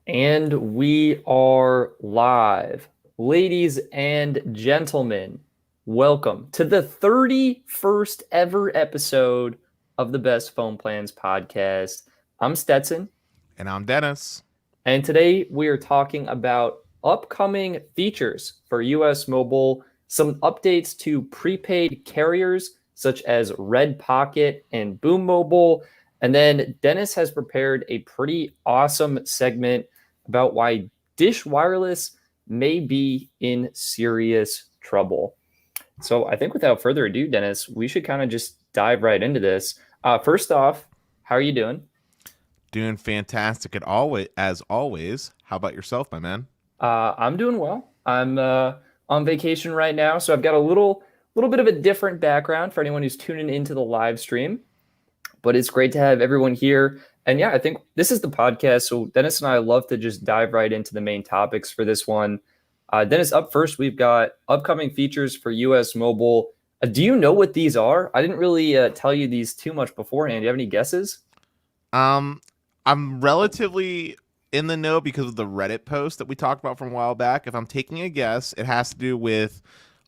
And we are live. Ladies and gentlemen, welcome to the 31st ever episode of the Best Phone Plans Podcast. I'm Stetson, And I'm Dennis. and today we are talking about upcoming features for US Mobile, some updates to prepaid carriers such as Red Pocket and Boom Mobile, and then Dennis has prepared a pretty awesome segment about why Dish Wireless may be in serious trouble. So I think without further ado, Dennis, we should kind of just dive right into this. First off, how are you doing? Doing fantastic as always. How about yourself, my man? I'm doing well. I'm on vacation right now, so I've got a little bit of a different background for anyone who's tuning into the live stream. But it's great to have everyone here. And yeah, I think this is the podcast. So Dennis and I love to just dive right into the main topics for this one. Dennis, up first, we've got upcoming features for US Mobile. Do you know what these are? I didn't really tell you these too much beforehand. Do you have any guesses? Um, I'm relatively in the know because of the Reddit post that we talked about from a while back. If I'm taking a guess, it has to do with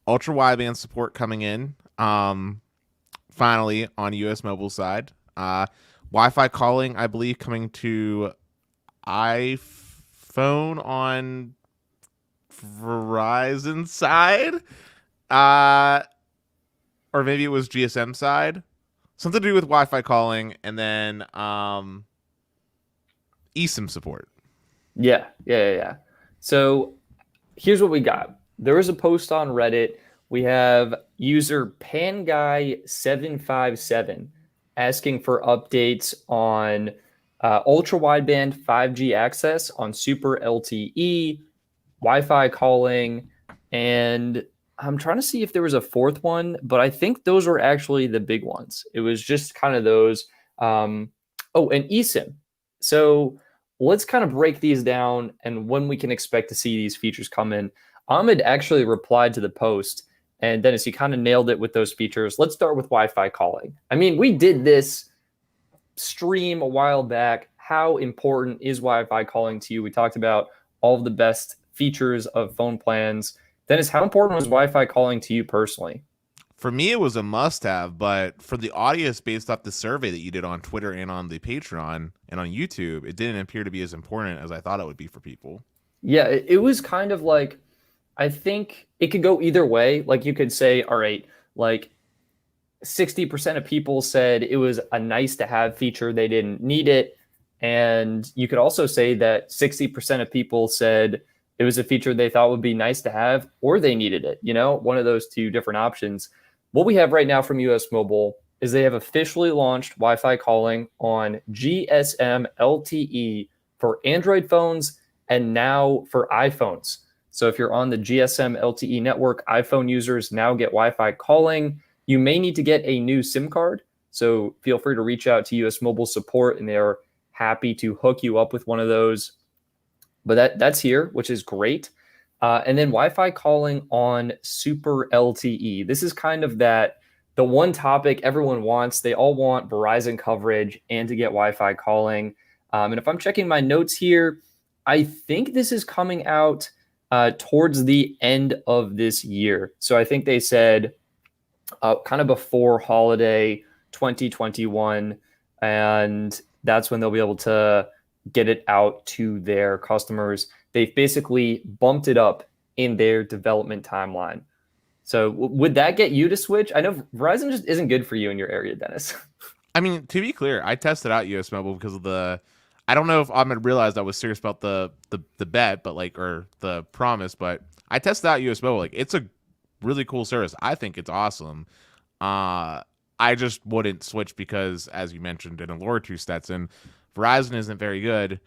ultra wideband support coming in. Finally on US Mobile side. Wi-Fi calling, I believe, coming to iPhone on Verizon side. Or maybe it was GSM side. Something to do with Wi-Fi calling, and then Esim support. Yeah. So here's what we got. There was a post on Reddit. We have user PanGuy757 asking for updates on ultra wideband 5G access on Super LTE, Wi-Fi calling, and I'm trying to see if there was a fourth one, but I think those were actually the big ones. It was just kind of those. And eSIM. So let's kind of break these down and when we can expect to see these features come in. Ahmed actually replied to the post, and Dennis, you kind of nailed it with those features. Let's start with Wi-Fi calling. I mean, we did this stream a while back. How important is Wi-Fi calling to you? We talked about all of the best features of phone plans. Dennis, how important was Wi-Fi calling to you personally? For me, it was a must-have, but for the audience, based off the survey that you did on Twitter and on the Patreon and on YouTube, it didn't appear to be as important as I thought it would be for people. Yeah, it was kind of like, I think it could go either way. Like you could say, all right, like 60% of people said it was a nice to have feature, they didn't need it. And you could also say that 60% of people said it was a feature they thought would be nice to have or they needed it, one of those two different options. What we have right now from US Mobile is they have officially launched Wi-Fi calling on GSM LTE for Android phones and now for iPhones. So if you're on the GSM LTE network, iPhone users now get Wi-Fi calling. You may need to get a new SIM card. So feel free to reach out to US Mobile support and they're happy to hook you up with one of those. But that's here, which is great. And then Wi-Fi calling on Super LTE. This is kind of the one topic everyone wants. They all want Verizon coverage and to get Wi-Fi calling. And if I'm checking my notes here, I think this is coming out towards the end of this year. So I think they said kind of before holiday 2021, and that's when they'll be able to get it out to their customers. They've basically bumped it up in their development timeline. So would that get you to switch? I know Verizon just isn't good for you in your area, Dennis. I mean, to be clear, I tested out US Mobile because of I don't know if Ahmed realized I was serious about the bet, but or the promise, but I tested out US Mobile. It's a really cool service. I think it's awesome. I just wouldn't switch because, as you mentioned in a lore to Stetson, Verizon isn't very good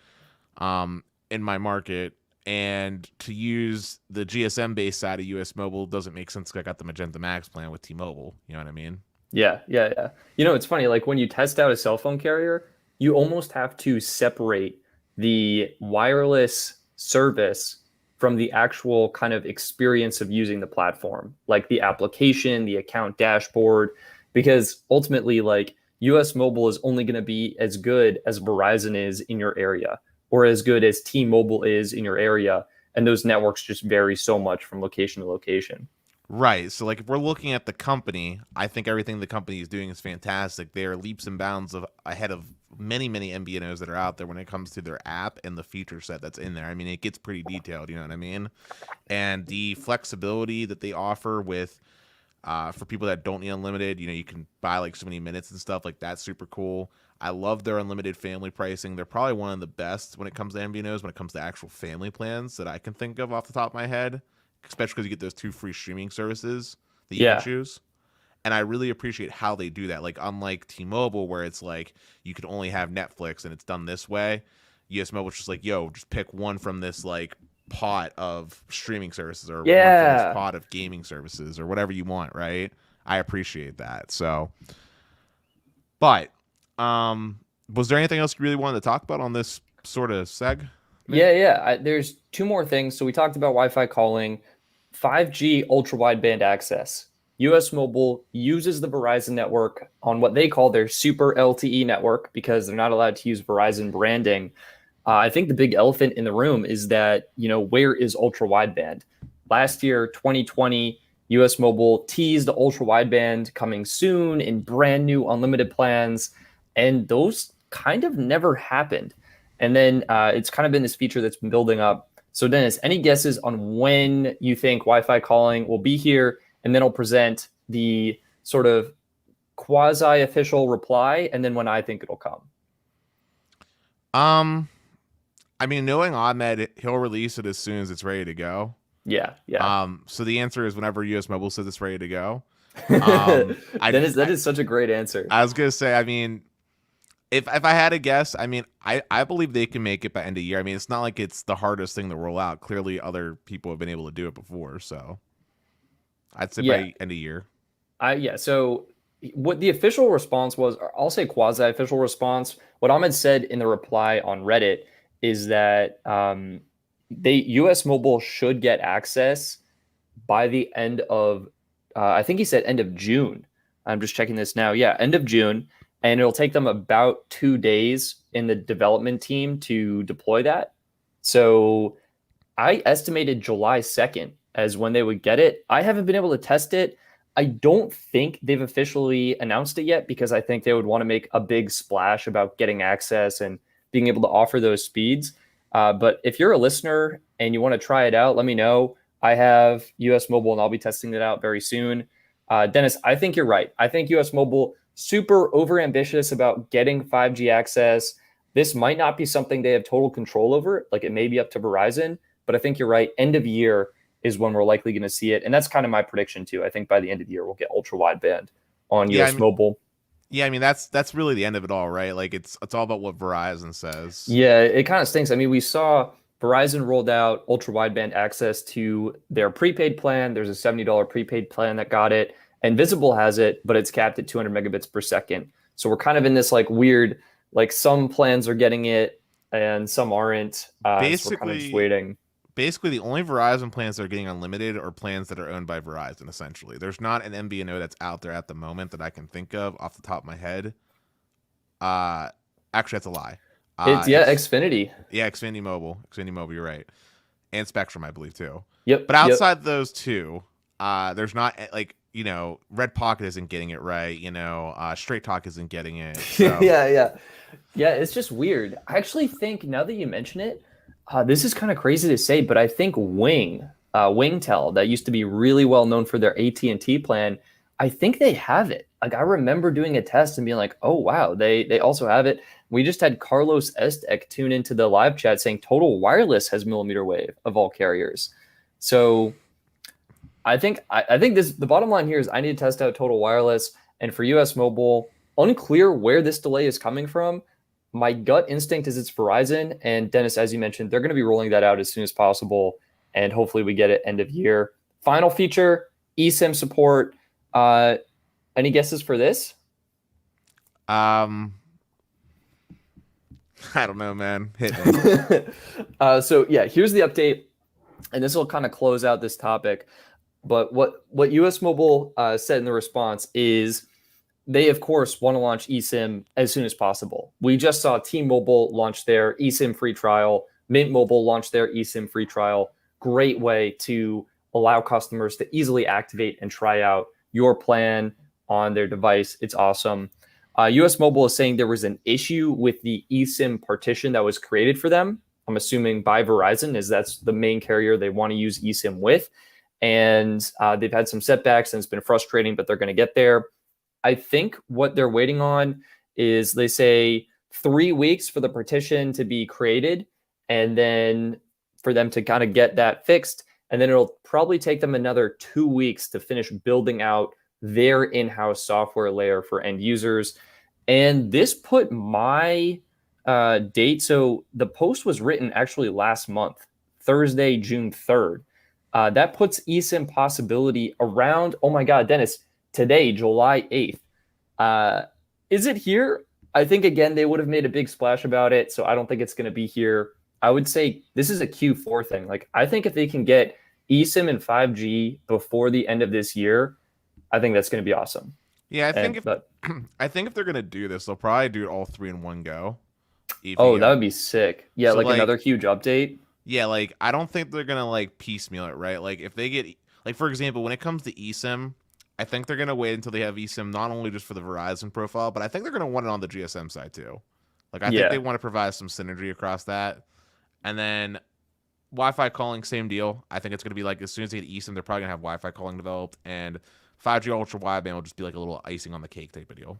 in my market, and to use the GSM based side of US Mobile doesn't make sense. I got the Magenta Max plan with T-Mobile. You know what I mean? Yeah. It's funny. Like when you test out a cell phone carrier, you almost have to separate the wireless service from the actual kind of experience of using the platform, like the application, the account dashboard, because ultimately, like US Mobile is only going to be as good as Verizon is in your area, or as good as T-Mobile is in your area. And those networks just vary so much from location to location. Right. So, like, if we're looking at the company, I think everything the company is doing is fantastic. They are leaps and bounds ahead of many, many MVNOs that are out there when it comes to their app and the feature set that's in there. I mean, it gets pretty detailed, you know what I mean? And the flexibility that they offer with for people that don't need unlimited, you know, you can buy like so many minutes and stuff like that's super cool. I love their unlimited family pricing. They're probably one of the best when it comes to MVNOs, when it comes to actual family plans that I can think of off the top of my head, especially because you get those 2 free streaming services that you can choose. And I really appreciate how they do that. Like, unlike T-Mobile, where it's like you can only have Netflix and it's done this way, US Mobile's just like, yo, just pick one from this like pot of streaming services or one from this pot of gaming services or whatever you want, right? I appreciate that. So, but was there anything else you really wanted to talk about on this sort of seg? There's 2 more things. So we talked about Wi-Fi calling, 5G ultra wideband access. US Mobile uses the Verizon network on what they call their super LTE network because they're not allowed to use Verizon branding. I think the big elephant in the room is that, where is ultra wideband? Last year, 2020, US Mobile teased ultra wideband coming soon in brand new unlimited plans, and those kind of never happened. And then it's kind of been this feature that's been building up. So Dennis, any guesses on when you think Wi-Fi calling will be here? And then I'll present the sort of quasi-official reply, and then when I think it'll come. I mean, knowing Ahmed, he'll release it as soon as it's ready to go. Yeah. So the answer is whenever US Mobile says it's ready to go. That is such a great answer. I was gonna say, I mean, if I had to guess, I mean, I believe they can make it by end of year. I mean, it's not like it's the hardest thing to roll out. Clearly, other people have been able to do it before, so I'd say by end of year. So what the official response was, or I'll say quasi-official response, what Ahmed said in the reply on Reddit is that US Mobile should get access by the end of, I think he said end of June. I'm just checking this now. Yeah, end of June. And it'll take them about 2 days in the development team to deploy that. So I estimated July 2nd as when they would get it. I haven't been able to test it. I don't think they've officially announced it yet because I think they would want to make a big splash about getting access and being able to offer those speeds. But if you're a listener and you want to try it out, let me know. I have US Mobile and I'll be testing it out very soon. Dennis, I think you're right. I think US Mobile super overambitious about getting 5G access. This might not be something they have total control over. Like, it may be up to Verizon, but I think you're right. End of year is when we're likely going to see it. And that's kind of my prediction too. I think by the end of the year, we'll get ultra wideband on US Mobile. Yeah, I mean, that's really the end of it all, right? Like, it's all about what Verizon says. Yeah, it kind of stinks. I mean, we saw Verizon rolled out ultra wideband access to their prepaid plan. There's a $70 prepaid plan that got it. And Visible has it, but it's capped at 200 megabits per second. So we're kind of in this like weird, like some plans are getting it and some aren't. Basically, so we're kind of just waiting. Basically, the only Verizon plans that are getting unlimited are plans that are owned by Verizon, essentially. There's not an MVNO that's out there at the moment that I can think of off the top of my head. Actually, that's a lie. It's Xfinity. Yeah, Xfinity Mobile. Xfinity Mobile, you're right. And Spectrum, I believe, too. Yep. But outside those two, there's not, like, Red Pocket isn't getting it right. Straight Talk isn't getting it. So. Yeah, it's just weird. I actually think, now that you mention it, this is kind of crazy to say, but I think Wingtel, that used to be really well known for their AT&T plan, I think they have it. Like, I remember doing a test and being like, oh, wow, they also have it. We just had Carlos Estek tune into the live chat saying Total Wireless has millimeter wave of all carriers. So I think the bottom line here is I need to test out Total Wireless. And for US Mobile, unclear where this delay is coming from. My gut instinct is it's Verizon. And Dennis, as you mentioned, they're going to be rolling that out as soon as possible. And hopefully we get it end of year. Final feature, Esim support. Any guesses for this? I don't know, man. Hit me. So yeah, here's the update. And this will kind of close out this topic. But what US Mobile said in the response is they of course want to launch eSIM as soon as possible. We just saw T-Mobile launch their eSIM free trial. Mint Mobile launched their eSIM free trial. Great way to allow customers to easily activate and try out your plan on their device. It's awesome. US Mobile is saying there was an issue with the eSIM partition that was created for them. I'm assuming by Verizon, as that's the main carrier they want to use eSIM with. And they've had some setbacks and it's been frustrating, but they're going to get there. I think what they're waiting on is they say 3 weeks for the partition to be created and then for them to kind of get that fixed. And then it'll probably take them another 2 weeks to finish building out their in-house software layer for end users. And this put my date. So the post was written actually last month, Thursday, June 3rd. That puts eSIM possibility around, oh my God, Dennis, today, July 8th. Is it here? I think, again, they would have made a big splash about it. So I don't think it's going to be here. I would say this is a Q4 thing. Like, I think if they can get eSIM and 5G before the end of this year, I think that's going to be awesome. Yeah, But I think if they're gonna do this, they'll probably do it all three in one go. oh, that EVO. would be sick. Yeah, So like like, another huge update. yeah, like I don't think they're gonna like piecemeal it, right? Like if they get like for example, when it comes to eSIM, I think they're gonna wait until they have eSIM not only just for the Verizon profile, but I think they're gonna want it on the GSM side too. Like I think they Yeah. want to provide some synergy across that, and then Wi-Fi calling, same deal. I think it's gonna be like as soon as they get eSIM, they're probably gonna have Wi-Fi calling developed, and 5G ultra wideband will just be like a little icing on the cake type of deal.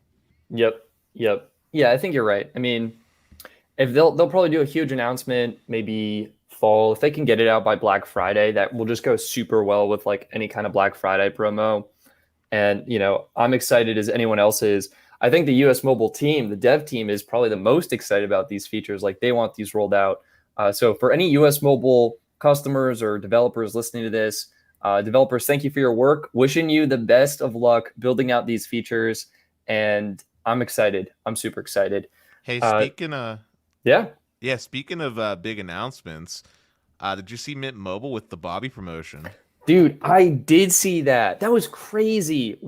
Yep. Yep. Yeah, I think you're right. I mean, if they'll probably do a huge announcement, maybe fall. If they can get it out by Black Friday, that will just go super well with like any kind of Black Friday promo. And I'm excited as anyone else is. I think the US Mobile team, the dev team, is probably the most excited about these features. Like they want these rolled out. So for any US Mobile customers or developers listening to this, developers, thank you for your work. Wishing you the best of luck building out these features. And I'm excited. I'm super excited. Hey, Uh, yeah. speaking of big announcements, did you see Mint Mobile with the Bobby promotion? Dude, I did see that. That was crazy.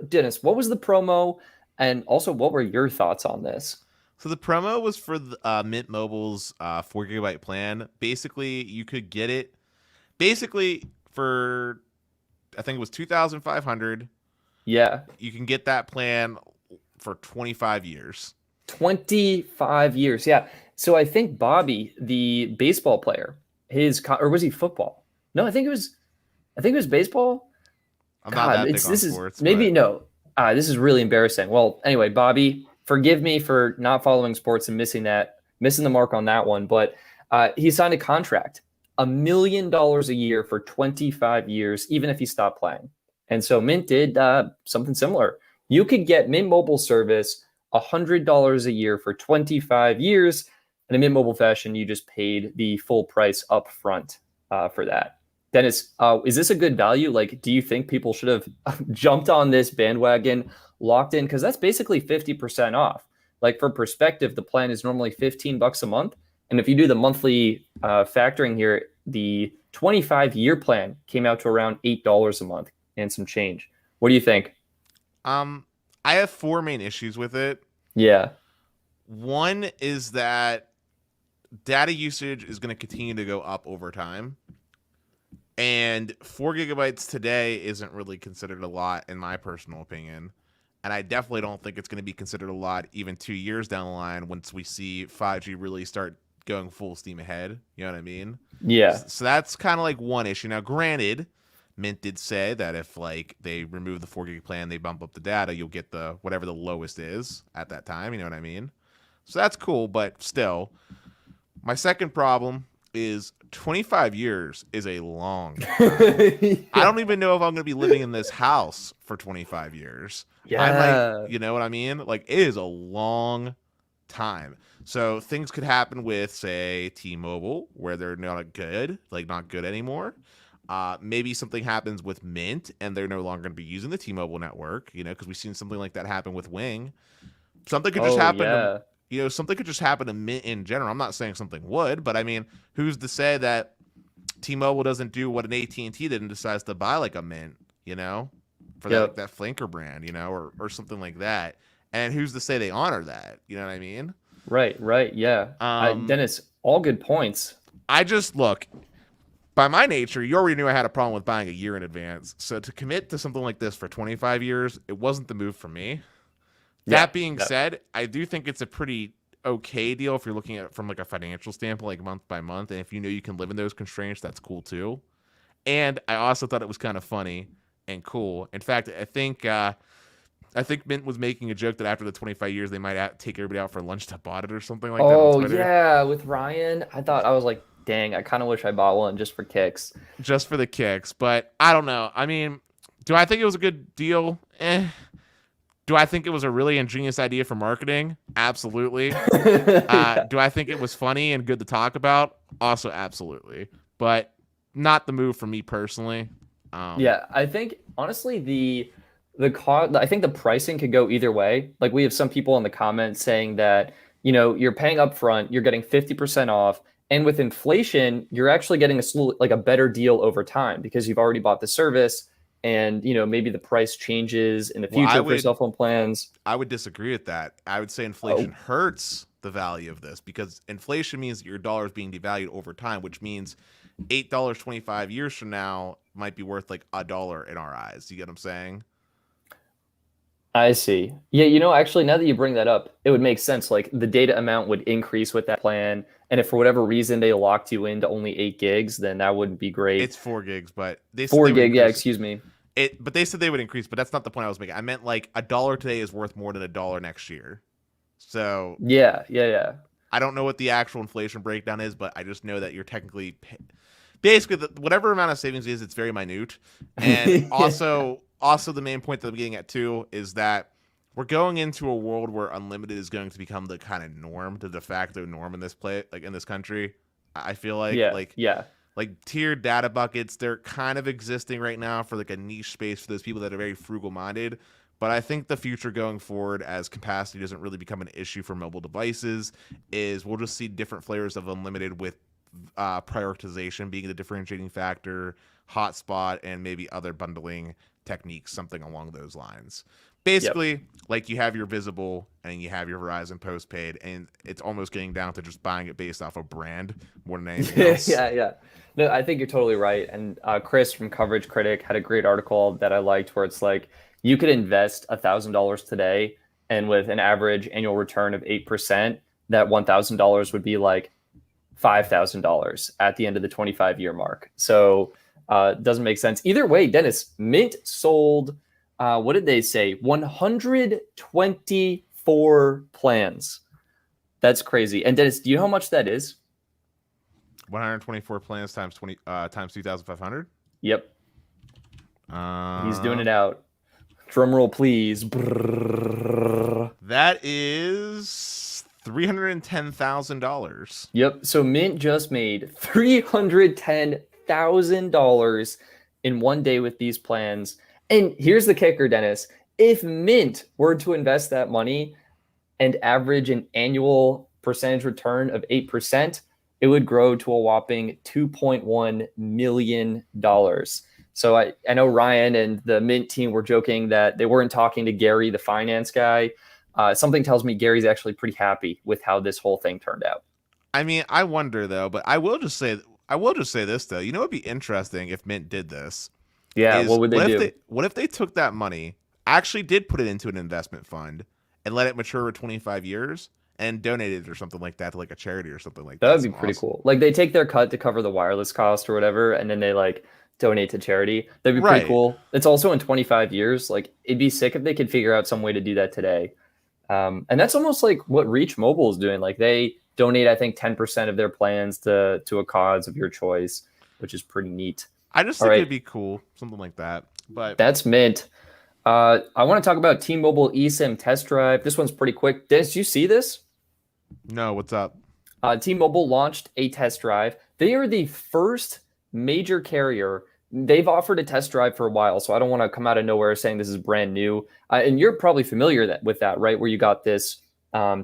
Dennis, what was the promo? And also, what were your thoughts on this? So the promo was for the, Mint Mobile's 4 GB plan. Basically, you could get it basically for I think it was 2,500. Yeah. You can get that plan for 25 years. 25 years. Yeah. So I think Bobby, the baseball player, or was he football? No, I think it was baseball. I'm not God, that big it's on this is sports, maybe but no. This is really embarrassing. Well, anyway, Bobby, forgive me for not following sports and missing the mark on that one. But he signed a contract, $1 million a year for 25 years, even if he stopped playing. And so Mint did something similar. You could get Mint Mobile service $100 a year for 25 years. In a Mint Mobile fashion, you just paid the full price up front for that. Dennis, is this a good value? Like, do you think people should have jumped on this bandwagon, locked in? Because that's basically 50% off. Like, for perspective, the plan is normally $15 a month. And if you do the monthly factoring here, the 25-year plan came out to around $8 a month and some change. What do you think? um, I have four main issues with it. Yeah. One is that data usage is going to continue to go up over time. And 4 GB today isn't really considered a lot, in my personal opinion. And I definitely don't think it's going to be considered a lot even 2 years down the line once we see 5G really start going full steam ahead. You know what I mean? Yeah. So that's kind of like one issue. Now, granted, Mint did say that if like they remove the 4 GB plan, they bump up the data, you'll get the whatever the lowest is at that time. You know what I mean? So that's cool, but still, my second problem is 25 years is a long time. I don't even know if I'm going to be living in this house for 25 years. I might, Yeah. you know what I mean? Like, it is a long time. So things could happen with, say, T-Mobile, where they're not good, like not good anymore. Maybe something happens with Mint, and they're no longer going to be using the T-Mobile network, because we've seen something like that happen with Wing. Something could just Oh, happen to yeah. something could just happen to Mint in general. I'm not saying something would, but I mean, who's to say that T-Mobile doesn't do what an AT&T did and decides to buy like a Mint? for that Yep. that flanker brand, or something like that. And who's to say they honor that? You know what I mean? Right, right. Yeah. Um, Dennis, all good points. I just look by my nature. You already knew I had a problem with buying a year in advance, so to commit to something like this for 25 years, it wasn't the move for me. Yeah. That being Yep. said, I do think it's a pretty okay deal if you're looking at it from like a financial standpoint, like month by month, and if you know you can live in those constraints, that's cool too. And I also thought it was kind of funny and cool. In fact, I think Mint was making a joke that after the 25 years, they might take everybody out for lunch to bought it or something like that on Oh Twitter, yeah, with Ryan. I was like, dang, I kind of wish I bought one just for kicks. just for the kicks. But I don't know. I mean, do I think it was a good deal? Do I think it was a really ingenious idea for marketing? Absolutely. Yeah. Do I think it was funny and good to talk about? Also, absolutely. But not the move for me personally. Yeah, I think honestly the cost, I think the pricing could go either way. Like we have some people in the comments saying that, you're paying up front, you're getting 50% off, and with inflation, you're actually getting like a better deal over time because you've already bought the service and, maybe the price changes in the Well, I future for would cell phone plans. I would disagree with that. I would say inflation Oh, hurts the value of this because inflation means that your dollar is being devalued over time, which means $8 25 years from now might be worth like $1 in our eyes. You get what I'm saying? I see. Yeah, actually, now that you bring that up, it would make sense. Like the data amount would increase with that plan. And if for whatever reason they locked you into only 8 gigs, then that wouldn't be great. It's 4 gigs, but they said Four they would gig, yeah, increase excuse me. it. But they said they would increase, but that's not the point I was making. I meant like $1 today is worth more than $1 next year. So Yeah, yeah, yeah. I don't know what the actual inflation breakdown is, but I just know that you're technically basically whatever amount of savings is, it's very minute. And Yeah. also the main point that I'm getting at too is that we're going into a world where unlimited is going to become the kind of norm, the de facto norm in in this country. I feel like Yeah, yeah. like tiered data buckets, they're kind of existing right now for like a niche space for those people that are very frugal minded. But I think the future going forward, as capacity doesn't really become an issue for mobile devices, is we'll just see different flavors of unlimited with prioritization being the differentiating factor, hotspot, and maybe other bundling techniques, something along those lines. Yep. Basically, like you have your visible and you have your Verizon postpaid, and it's almost getting down to just buying it based off of brand more than anything else. Yeah, yeah. No, I think you're totally right. And Chris from Coverage Critic had a great article that I liked where it's like you could invest $1,000 today, and with an average annual return of 8%, that $1,000 would be like $5,000 at the end of the 25-year mark. So it doesn't make sense. Either way, Dennis, Mint sold, what did they say? 124 plans. That's crazy. And Dennis, do you know how much that is? 124 plans times 20 times 2,500. Yep. He's doing Uh, it out. Drum roll, please. Brrrr. that is $310,000. Yep. So Mint just made $310,000 in one day with these plans. And here's the kicker, Dennis. If Mint were to invest that money and average an annual percentage return of 8%, it would grow to a whopping $2.1 million. So I know Ryan and the Mint team were joking that they weren't talking to Gary, the finance guy. Something tells me Gary's actually pretty happy with how this whole thing turned out. I mean, I wonder though, but I will just say this though. You know, it'd be interesting if Mint did this. Yeah, Is what would they do? what if they took that money, actually did put it into an investment fund, and let it mature for 25 years and donated it or something like that to like a charity or something like That that. would be Some pretty awesome. cool. Like they take their cut to cover the wireless cost or whatever, and then they like donate to charity. That'd be pretty Right. cool. It's also in 25 years. Like it'd be sick if they could figure out some way to do that today. And that's almost like what Reach Mobile is doing. Like they donate, I think, 10% of their plans to a cause of your choice, which is pretty neat. I just All think right, it'd be cool, something like that. But that's Mint. I want to talk about T-Mobile eSIM test drive. This one's pretty quick. Dennis, do you see this? no, what's up? T-Mobile launched a test drive. They are the first major carrier. They've offered a test drive for a while, so I don't want to come out of nowhere saying this is brand new. And you're probably familiar with that, right? Where you got this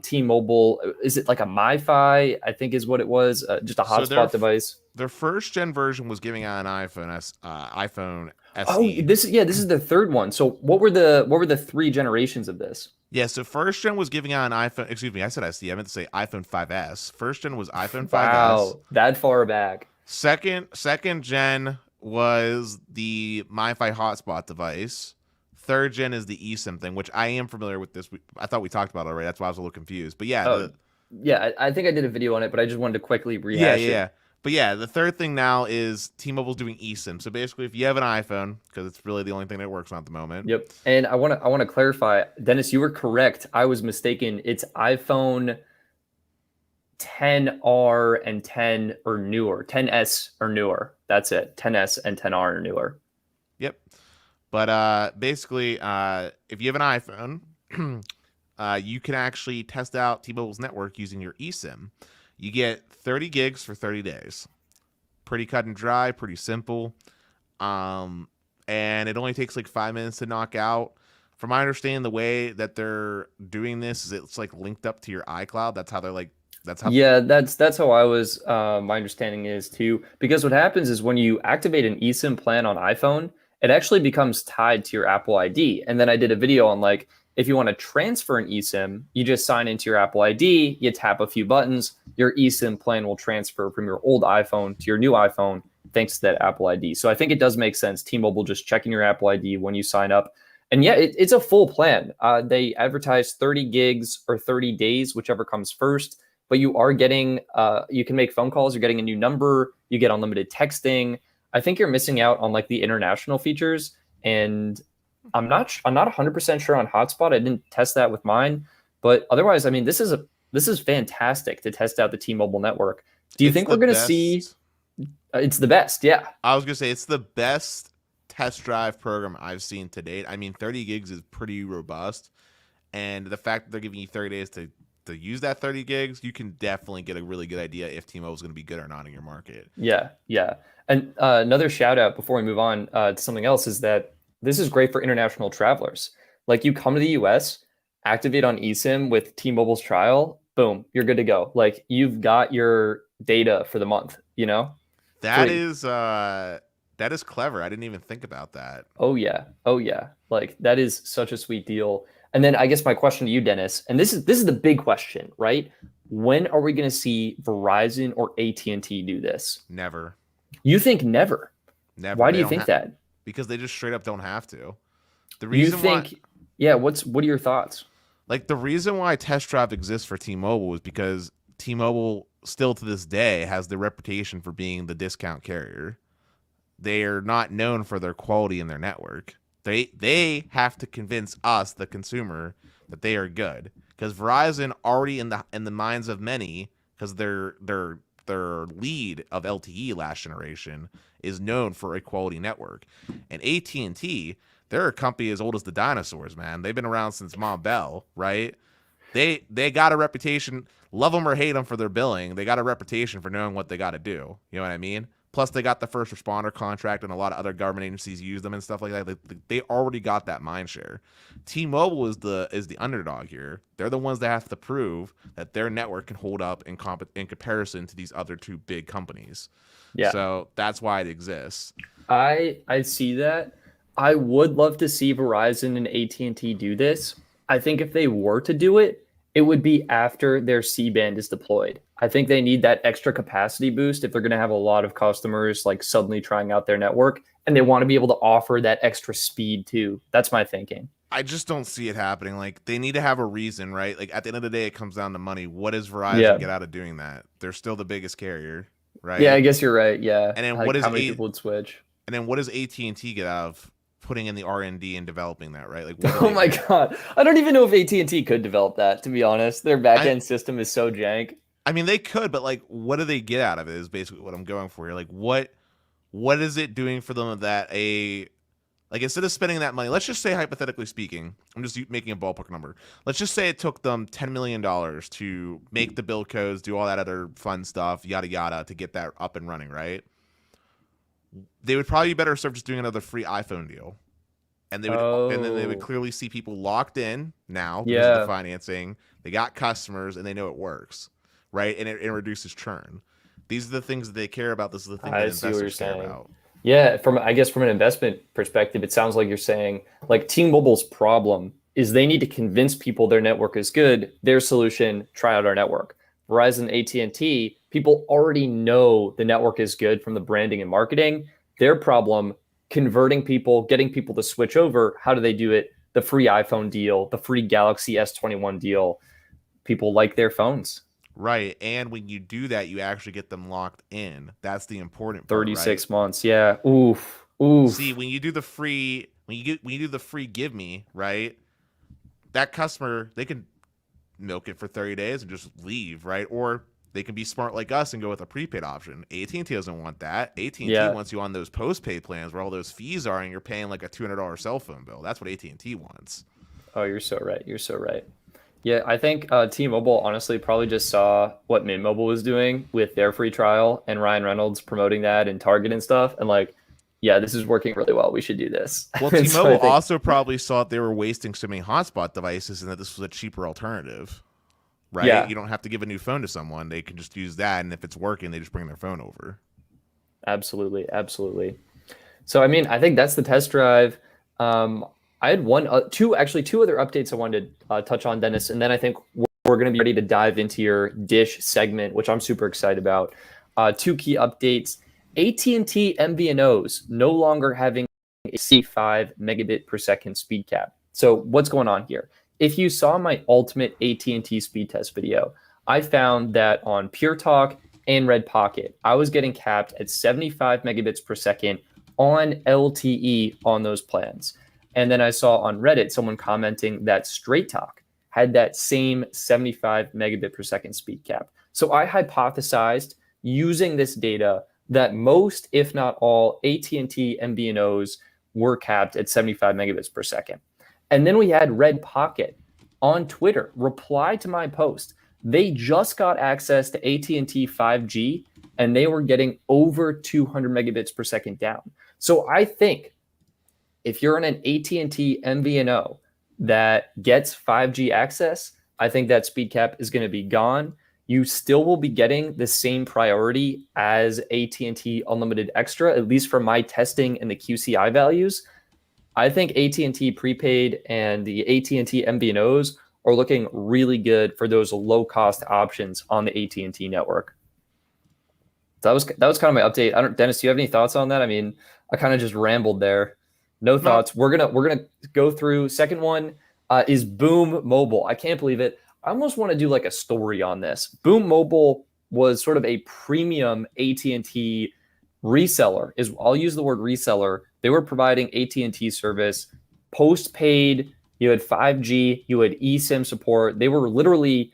T-Mobile, is it like a MiFi? I think is what it was, just a So their hotspot device. their first gen version was giving out an iPhone Oh, SE. this is the third one. So what were the three generations of this? Yeah, so first gen was giving out an iPhone. Excuse me, I said SE. I meant to say iPhone 5S. First gen was iPhone 5S. Wow, that far back. Second gen was the MiFi hotspot device. Third gen is the eSIM thing, which I am familiar with this. I thought we talked about it already. That's why I was a little confused. But yeah, Oh, yeah, I think I did a video on it, but I just wanted to quickly yeah, rehash yeah, it. yeah. But yeah, the third thing now is T-Mobile's doing eSIM. So basically, if you have an iPhone, because it's really the only thing that works on at the moment. Yep. And I want to clarify, Dennis, you were correct. I was mistaken. It's iPhone 10R and 10 or newer, 10S or newer. That's it. 10S and 10R or newer. Yep. But basically, if you have an iPhone, you can actually test out T-Mobile's network using your eSIM. You get 30 gigs for 30 days. Pretty cut and dry, pretty simple. And it only takes like 5 minutes to knock out. From my understanding, the way that they're doing this is it's like linked up to your iCloud. That's how they're like. That's how. Yeah, that's how I was. My understanding is too, because what happens is when you activate an eSIM plan on iPhone, it actually becomes tied to your Apple ID. And then I did a video on like if you want to transfer an eSIM, you just sign into your Apple ID, you tap a few buttons, your eSIM plan will transfer from your old iPhone to your new iPhone thanks to that Apple ID. So I think it does make sense. T-Mobile just checking your Apple ID when you sign up. And yeah, it's a full plan. They advertise 30 gigs or 30 days, whichever comes first, but you are getting you can make phone calls, you're getting a new number, you get unlimited texting. I think you're missing out on like the international features, and I'm not 100% sure on hotspot. I didn't test that with mine, but otherwise, I mean, this is fantastic to test out the T-Mobile network. Do you It's think the we're going to see best. it's the best? Yeah. I was gonna say it's the best test drive program I've seen to date. I mean, 30 gigs is pretty robust, and the fact that they're giving you 30 days to use that 30 gigs, you can definitely get a really good idea if T-Mobile's going to be good or not in your market. Yeah, yeah. And another shout out before we move on to something else is that this is great for international travelers. Like you come to the US, activate on eSIM with T-Mobile's trial, boom, you're good to go. Like you've got your data for the month, That free. is clever. I didn't even think about that. Oh yeah. Oh yeah. Like that is such a sweet deal. And then I guess my question to you, Dennis, and this is the big question, right? When are we going to see Verizon or AT&T do this? Never. You think never. Never. Why do They you don't think have that? because they just straight up don't have to. The You reason why think, yeah, what are your thoughts? the reason why test drive exists for T-Mobile is because T-Mobile still to this day has the reputation for being the discount carrier. They are not known for their quality in their network. They have to convince us, the consumer, that they are good. Because Verizon already in the minds of many, because their lead of LTE last generation is known for a quality network, and AT&T, they're a company as old as the dinosaurs, man. They've been around since Ma Bell, right? They got a reputation, love them or hate them for their billing. They got a reputation for knowing what they got to do. You know what I mean? Plus, they got the first responder contract, and a lot of other government agencies use them and stuff like that. They already got that mind share. T-Mobile is the underdog here. They're the ones that have to prove that their network can hold up in comparison to these other two big companies. Yeah. So that's why it exists. I see that. I would love to see Verizon and AT&T do this. I think if they were to do it, it would be after their C-band is deployed. I think they need that extra capacity boost if they're going to have a lot of customers like suddenly trying out their network and they want to be able to offer that extra speed too. That's my thinking. I just don't see it happening. Like they need to have a reason, right? Like at the end of the day, it comes down to money. What does Verizon Yeah. get out of doing that? They're still the biggest carrier, Yeah, I right? guess you're right. Yeah. And then Like how many people would switch? AT&T get out of putting in the R&D and developing that, right? Like what do Oh they my get? God. I don't even know if AT&T could develop that, to be honest. Their I backend system is so jank. I mean they could, but like what do they get out of it is basically what I'm going for here. Like what is it doing for them that a like instead of spending that money, let's just say hypothetically speaking, I'm just making a ballpark number. Let's just say it took them $10 million to make the build codes, do all that other fun stuff, yada yada, to get that up and running, right? They would probably be better served just doing another free iPhone deal. And then they would Oh, clearly see people locked in now because of the yeah. financing. They got customers and they know it works, right? And it reduces churn. These are the things that they care about. This is the thing that I see what you're investors care saying. about. Yeah, I guess from an investment perspective, it sounds like you're saying like T-Mobile's problem is they need to convince people their network is good. Their solution, try out our network. Verizon, AT&T, people already know the network is good from the branding and marketing. Their problem, converting people, getting people to switch over. How do they do it? The free iPhone deal, the free Galaxy S21 deal. People like their phones. Right. And when you do that, you actually get them locked in. That's the important part, right? 36 months. Yeah. Oof. See, Oof. when you do the free when you do the free give me, right? That customer, they can milk it for 30 days and just leave, right? Or they can be smart like us and go with a prepaid option. AT&T doesn't want that. AT&T Yeah. wants you on those postpaid plans where all those fees are and you're paying like a $200 cell phone bill. That's what AT&T wants. Oh, you're so right. You're so right. Yeah, I think T-Mobile honestly probably just saw what Mint Mobile was doing with their free trial and Ryan Reynolds promoting that and Target and stuff, and like, yeah, this is working really well. We should do this. Well, And so I T-Mobile think, also probably saw they were wasting so many hotspot devices and that this was a cheaper alternative, right? yeah, You don't have to give a new phone to someone. They can just use that, and if it's working, they just bring their phone over. absolutely, absolutely. So I mean, I think that's the test drive. I had two other updates I wanted to touch on, Dennis, and then I think we're going to be ready to dive into your Dish segment, which I'm super excited about. Two key updates: AT&T MVNOs no longer having a 65 megabit per second speed cap. So what's going on here? If you saw my ultimate AT&T speed test video, I found that on Pure Talk and Red Pocket, I was getting capped at 75 megabits per second on LTE on those plans. And then I saw on Reddit someone commenting that Straight Talk had that same 75 megabit per second speed cap. So I hypothesized using this data that most, if not all, AT&T MVNOs were capped at 75 megabits per second. And then we had Red Pocket on Twitter reply to my post. They just got access to AT&T 5G and they were getting over 200 megabits per second down. So I think if you're in an AT&T MVNO that gets 5G access, I think that speed cap is going to be gone. You still will be getting the same priority as AT&T Unlimited Extra, at least from my testing and the QCI values. I think AT&T prepaid and the AT&T MVNOs are looking really good for those low-cost options on the AT&T network. That was kind of my update. Dennis, do you have any thoughts on that? I mean, I kind of just rambled there. No No, thoughts. We're gonna go through. Second one is Boom Mobile. I can't believe it. I almost want to do like a story on this. Boom Mobile was sort of a premium AT&T reseller. I'll use the word reseller. They were providing AT&T service postpaid. You had 5G. You had eSIM support. They were literally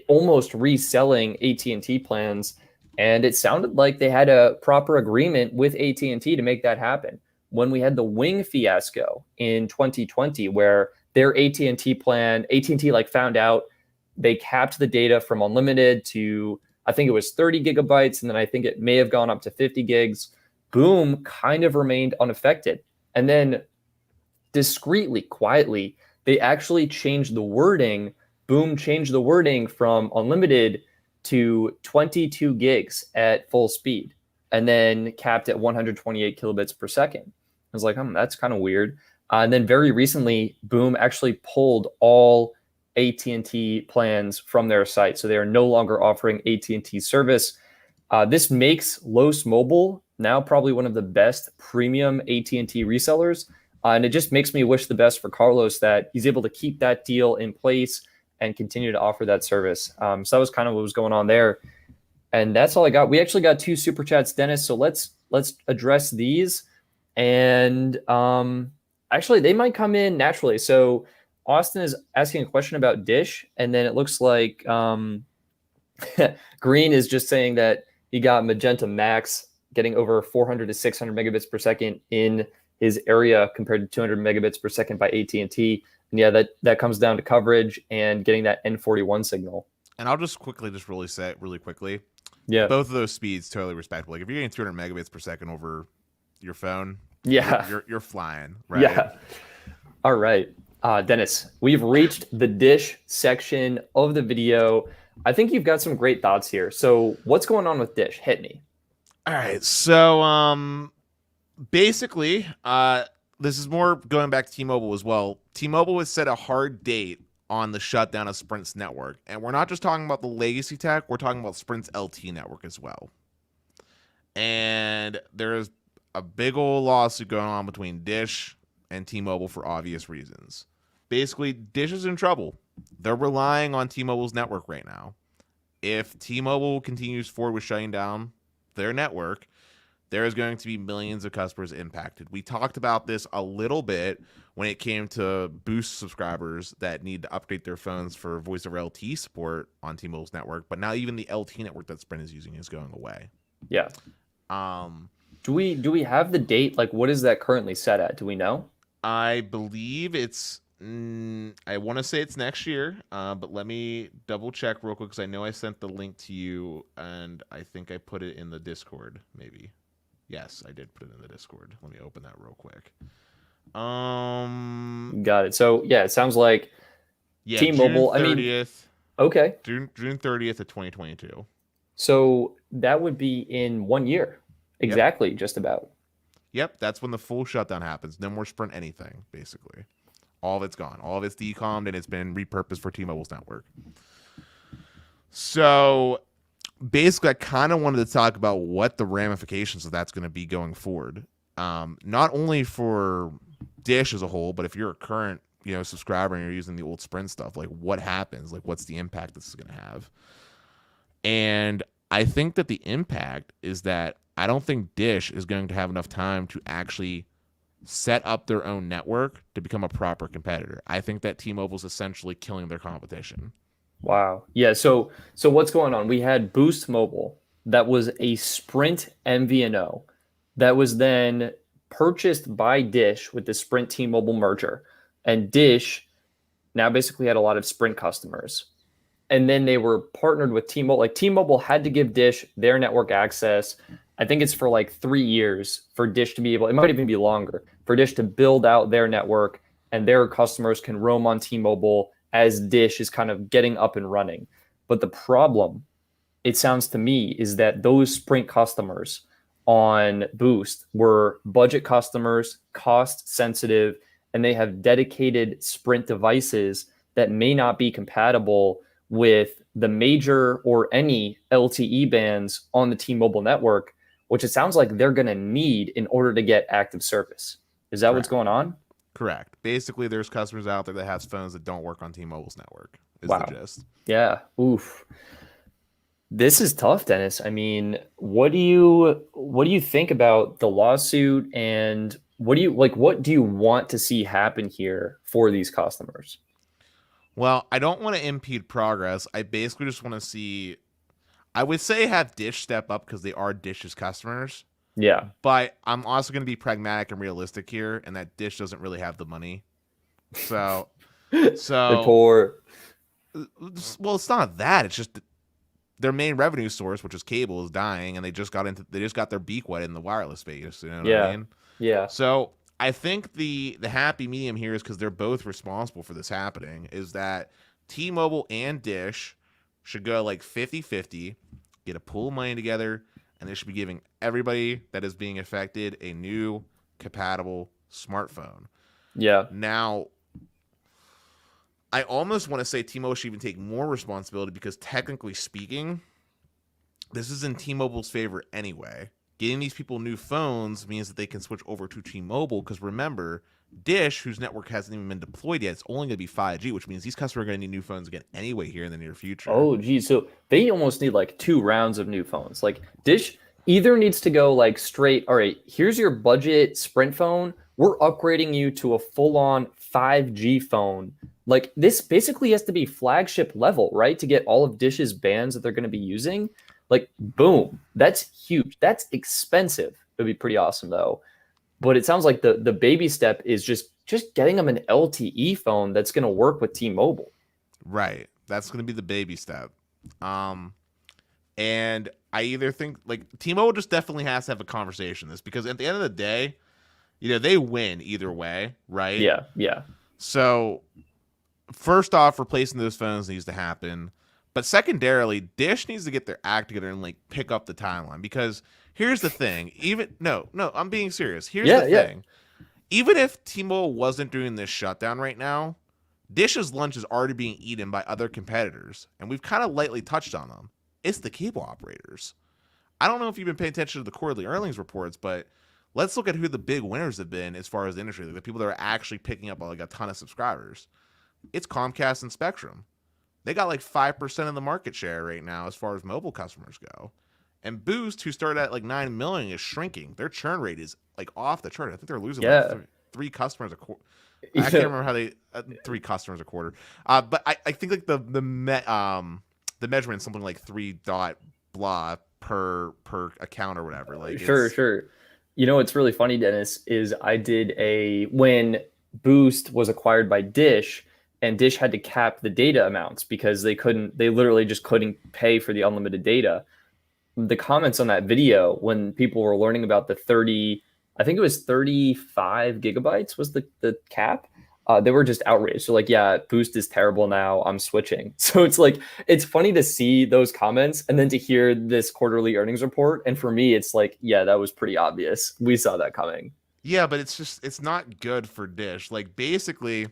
almost reselling AT&T plans, and it sounded like they had a proper agreement with AT&T to make that happen. When we had the Wing fiasco in 2020, where their AT&T plan, AT&T like found out they capped the data from unlimited to, I think it was 30 gigabytes, and then I think it may have gone up to 50 gigs. Boom kind of remained unaffected. And then discreetly, quietly, they actually changed the wording. Boom changed the wording from unlimited to 22 gigs at full speed and then capped at 128 kilobits per second. I was like, that's kind of weird. And then very recently, Boom actually pulled all AT&T plans from their site. So they are no longer offering AT&T service. This makes Los Mobile now probably one of the best premium AT&T resellers. And it just makes me wish the best for Carlos that he's able to keep that deal in place and continue to offer that service. So that was kind of what was going on there. And that's all I got. We actually got two super chats, Dennis. So let's address these. And actually, they might come in naturally. So Austin is asking a question about Dish, and then it looks like Green is just saying that he got Magenta Max getting over 400 to 600 megabits per second in his area compared to 200 megabits per second by AT&T. And yeah, that comes down to coverage and getting that N41 signal. and I'll just really say it really quickly. Yeah. Both of those speeds totally respectable. Like if you're getting 200 megabits per second over your phone, Yeah. you're flying, right? Yeah. All right. Dennis, we've reached the Dish section of the video. I think you've got some great thoughts here. So what's going on with Dish? Hit me. All right. So basically, this is more going back to T-Mobile as well. T-Mobile has set a hard date on the shutdown of Sprint's network, and we're not just talking about the legacy tech, we're talking about Sprint's LTE network as well. And there's a big old lawsuit going on between Dish and T-Mobile for obvious reasons. Basically, Dish is in trouble. They're relying on T-Mobile's network right now. If T-Mobile continues forward with shutting down their network, there is going to be millions of customers impacted. We talked about this a little bit when it came to Boost subscribers that need to upgrade their phones for voice over LTE support on T-Mobile's network, but now even the LTE network that Sprint is using is going away. Yeah. Do we have the date? Like, what is that currently set at? Do we know? I believe it's I want to say it's next year, but let me double check real quick because I know I sent the link to you and I think I put it in the Discord. Maybe, yes, I did put it in the Discord. Let me open that real quick. Got it. So yeah, it sounds like T-Mobile. June 30th. Okay. June 30th of 2022. So that would be in 1 year, exactly, just about. Yep, that's when the full shutdown happens. No more Sprint anything, basically. All of it's gone. All of it's decommed, and it's been repurposed for T-Mobile's network. So basically, I kind of wanted to talk about what the ramifications of that's going to be going forward. Not only for Dish as a whole, but if you're a current subscriber and you're using the old Sprint stuff, like what happens? Like what's the impact this is going to have? And I think that the impact is that I don't think Dish is going to have enough time to actually set up their own network to become a proper competitor. I think that T-Mobile's essentially killing their competition. Wow. Yeah. So what's going on? We had Boost Mobile that was a Sprint MVNO that was then purchased by Dish with the Sprint T-Mobile merger, and Dish now basically had a lot of Sprint customers. And then they were partnered with T-Mobile. Like T-Mobile had to give Dish their network access. I think it's for like 3 years for Dish to be able, it might even be longer, for Dish to build out their network and their customers can roam on T-Mobile as Dish is kind of getting up and running. But the problem, it sounds to me, is that those Sprint customers on Boost were budget customers, cost sensitive, and they have dedicated Sprint devices that may not be compatible with the major or any LTE bands on the T-Mobile network, which it sounds like they're going to need in order to get active service. Is that what's going on? Correct. Basically, there's customers out there that have phones that don't work on T-Mobile's network. Is Wow. the gist. Yeah. Oof. This is tough, Dennis. I mean, what do you think about the lawsuit, and what do you want to see happen here for these customers? Well, I don't want to impede progress. I basically just want to see, I would say have Dish step up because they are Dish's customers. Yeah. But I'm also going to be pragmatic and realistic here, and that Dish doesn't really have the money. So, They're poor. Well, it's not that. It's just their main revenue source, which is cable, is dying, and they just got their beak wet in the wireless space. You know what I mean? Yeah. So I think the happy medium here is because they're both responsible for this happening, is that T-Mobile and Dish should go like 50-50, get a pool of money together, and they should be giving everybody that is being affected a new compatible smartphone. Yeah. Now, I almost want to say T-Mobile should even take more responsibility because technically speaking, this is in T-Mobile's favor anyway. Getting these people new phones means that they can switch over to T-Mobile because remember, Dish, whose network hasn't even been deployed yet, it's only going to be 5G, which means these customers are going to need new phones again anyway here in the near future. Oh, geez. So they almost need like 2 rounds of new phones. Like Dish either needs to go like straight, all right, here's your budget Sprint phone. We're upgrading you to a full-on 5G phone. Like this basically has to be flagship level, right? To get all of Dish's bands that they're going to be using. Like, boom, that's huge. That's expensive. It would be pretty awesome though. But it sounds like the baby step is just getting them an LTE phone that's going to work with T-Mobile. Right. That's going to be the baby step. And I either think like T-Mobile just definitely has to have a conversation this because at the end of the day, they win either way, right? Yeah. So first off, replacing those phones needs to happen. But secondarily, Dish needs to get their act together and like pick up the timeline, because here's the thing. Even no, I'm being serious. Here's the Yeah, yeah, thing. Even if T-Mobile wasn't doing this shutdown right now, Dish's lunch is already being eaten by other competitors, and we've kind of lightly touched on them. It's the cable operators. I don't know if you've been paying attention to the quarterly earnings reports, but let's look at who the big winners have been as far as the industry, like the people that are actually picking up like a ton of subscribers. It's Comcast and Spectrum. They got like 5% of the market share right now as far as mobile customers go. And Boost, who started at like 9 million, is shrinking. Their churn rate is like off the chart. I think they're losing like yeah. three customers a quarter. I You can't know, remember how they 3 customers a quarter. But I think like the measurement is something like 3 dot blah per account or whatever. Like sure, it's sure. You know what's really funny, Dennis, is I did a when Boost was acquired by Dish, and Dish had to cap the data amounts because they literally just couldn't pay for the unlimited data. The comments on that video when people were learning about the 30, I think it was 35 gigabytes was the cap. They were just outraged. So like, yeah, Boost is terrible now. I'm switching. So it's like it's funny to see those comments and then to hear this quarterly earnings report. And for me, it's like, yeah, that was pretty obvious. We saw that coming. yeah, but it's not good for Dish. Like basically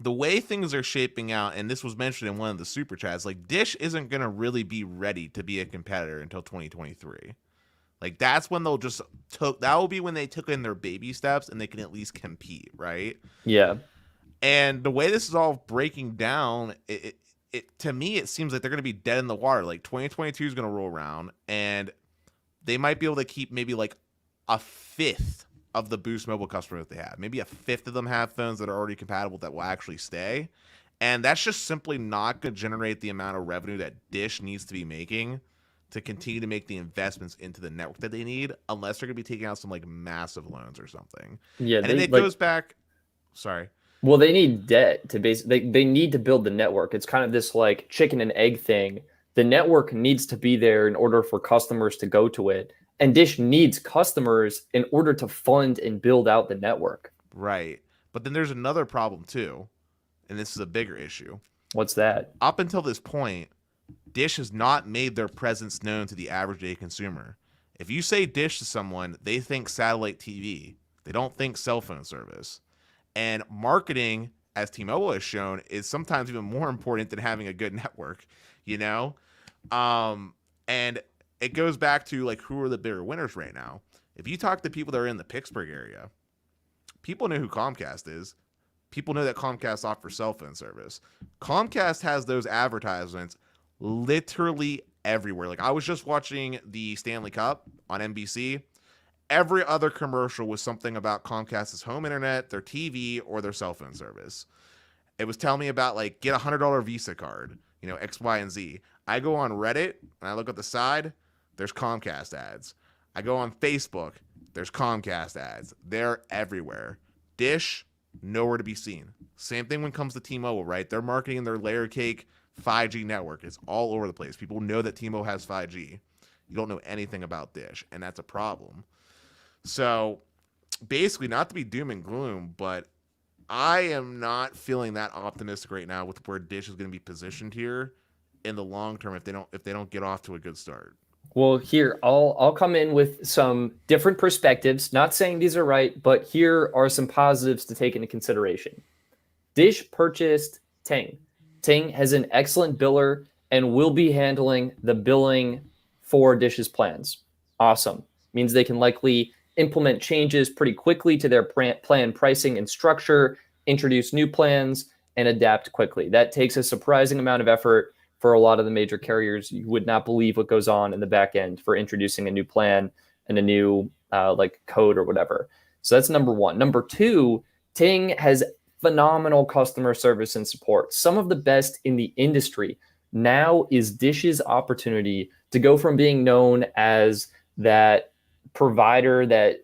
the way things are shaping out, and this was mentioned in one of the super chats, like Dish isn't gonna really be ready to be a competitor until 2023. Like that's when they'll just that will be when they took in their baby steps and they can at least compete, right? Yeah. And the way this is all breaking down, it to me it seems like they're gonna be dead in the water. Like 2022 is gonna roll around, and they might be able to keep maybe like a fifth of the Boost mobile customers that they have. Maybe a fifth of them have phones that are already compatible that will actually stay. And that's just simply not going to generate the amount of revenue that Dish needs to be making to continue to make the investments into the network that they need, unless they're going to be taking out some like massive loans or something. Yeah. And then They it like goes back. Sorry. well, they need debt to they need to build the network. It's kind of this like chicken and egg thing. The network needs to be there in order for customers to go to it. And Dish needs customers in order to fund and build out the network. Right. But then there's another problem too, and this is a bigger issue. What's that? Up until this point, Dish has not made their presence known to the average day consumer. If you say Dish to someone, they think satellite TV. They don't think cell phone service. And marketing, as T-Mobile has shown, is sometimes even more important than having a good network, you know? And it goes back to like who are the bigger winners right now. If you talk to people that are in the Pittsburgh area, people know who Comcast is. People know that Comcast offers cell phone service. Comcast has those advertisements literally everywhere. Like I was just watching the Stanley Cup on NBC. Every other commercial was something about Comcast's home internet, their TV, or their cell phone service. It was telling me about like get $100 Visa card, you know, X, Y, and Z. I go on Reddit and I look at the side, there's Comcast ads. I go on Facebook, there's Comcast ads. They're everywhere. Dish, nowhere to be seen. Same thing when it comes to T-Mobile, right? They're marketing their layer cake 5G network. It's all over the place. People know that T-Mobile has 5G. You don't know anything about Dish, and that's a problem. So basically, not to be doom and gloom, but I am not feeling that optimistic right now with where Dish is going to be positioned here in the long term if they don't get off to a good start. Well, here I'll come in with some different perspectives. Not saying these are right, but here are some positives to take into consideration. Dish purchased Ting. Ting has an excellent biller and will be handling the billing for Dish's plans. Awesome. Means they can likely implement changes pretty quickly to their plan pricing and structure, introduce new plans, and adapt quickly. That takes a surprising amount of effort for a lot of the major carriers. You would not believe what goes on in the back end for introducing a new plan and a new like code or whatever. So that's number one. Number two, Ting has phenomenal customer service and support, some of the best in the industry. Now is Dish's opportunity to go from being known as that provider, that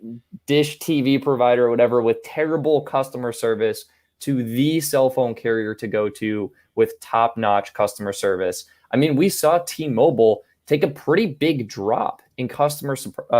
Dish TV provider or whatever, with terrible customer service, to the cell phone carrier to go to with top-notch customer service. I mean, we saw T-Mobile take a pretty big drop in customer